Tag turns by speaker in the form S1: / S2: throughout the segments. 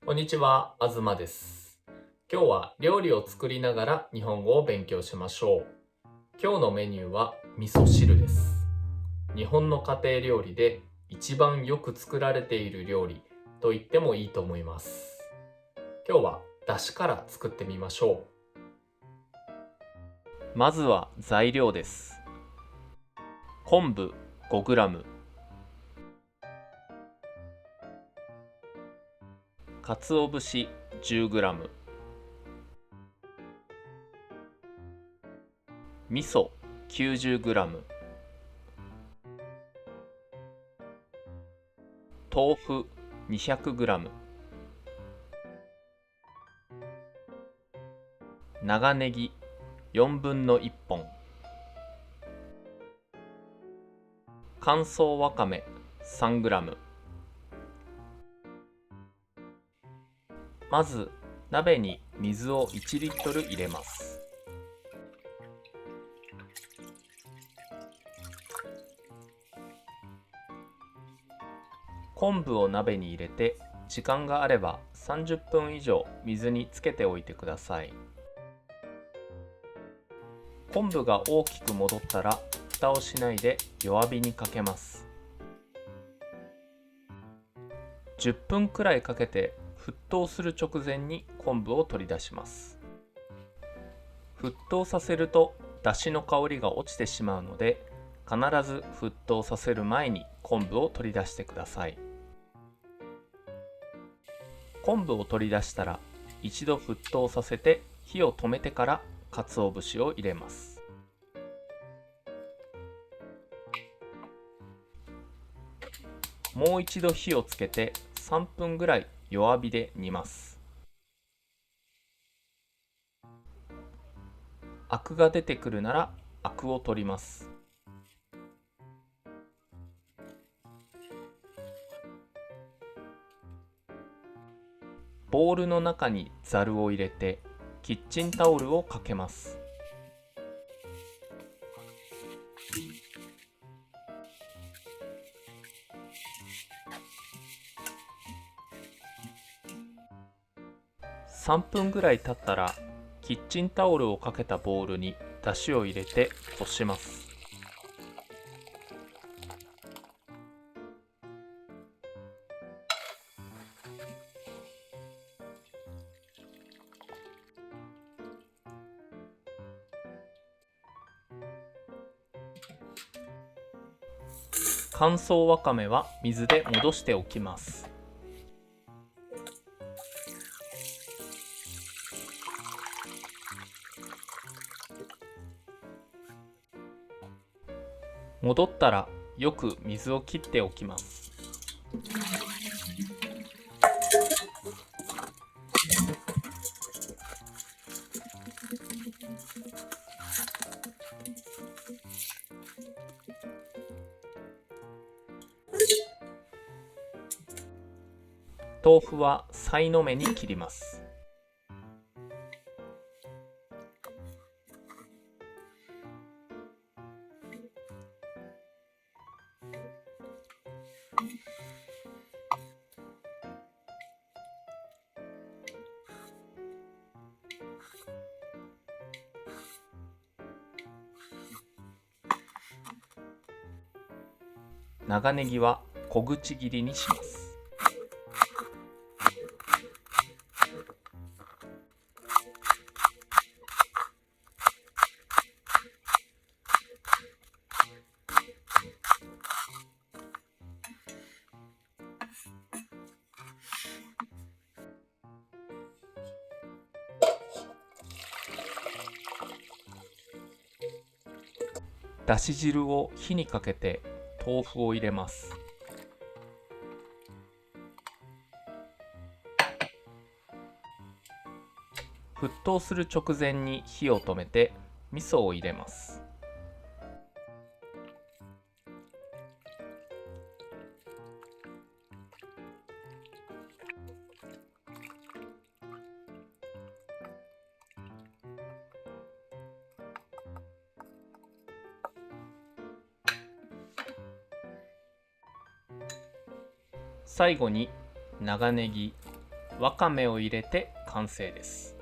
S1: こんにちは、あずまです。今日は料理を作りながら日本語を勉強しましょう。今日のメニューは味噌汁です。日本の家庭料理で一番よく作られている料理と言ってもいいと思います。今日は出汁から作ってみましょう。まずは材料です。昆布 5g、鰹節 10g、味噌 90g、豆腐 200g、長ネギ4分の1本、乾燥わかめ 3g。 まず鍋に水を1リットル入れます。昆布を鍋に入れて時間があれば30分以上水につけておいてください。昆布が大きく戻ったら蓋をしないで弱火にかけます。10分くらいかけて沸騰する直前に昆布を取り出します。沸騰させると出汁の香りが落ちてしまうので、必ず沸騰させる前に昆布を取り出してください。昆布を取り出したら一度沸騰させて火を止めてから鰹節を入れます。もう一度火をつけて3分ぐらい弱火で煮ます。アクが出てくるならアクを取ります。ボウルの中にざるを入れてキッチンタオルをかけます。3分ぐらい経ったらキッチンタオルをかけたボウルに出汁を入れてこします。乾燥わかめは水で戻しておきます。戻ったらよく水を切っておきます。豆腐はさいの目に切ります。長ネギは小口切りにします。だし汁を火にかけて豆腐を入れます。沸騰する直前に火を止めて味噌を入れます。最後に長ネギ、わかめを入れて完成です。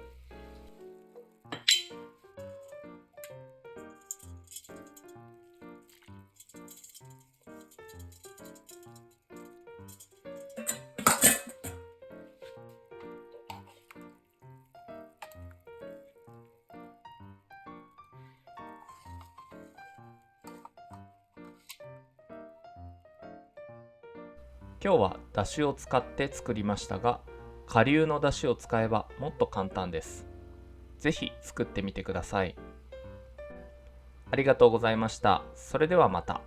S1: 今日はだしを使って作りましたが、顆粒のだしを使えばもっと簡単です。ぜひ作ってみてください。ありがとうございました。それではまた。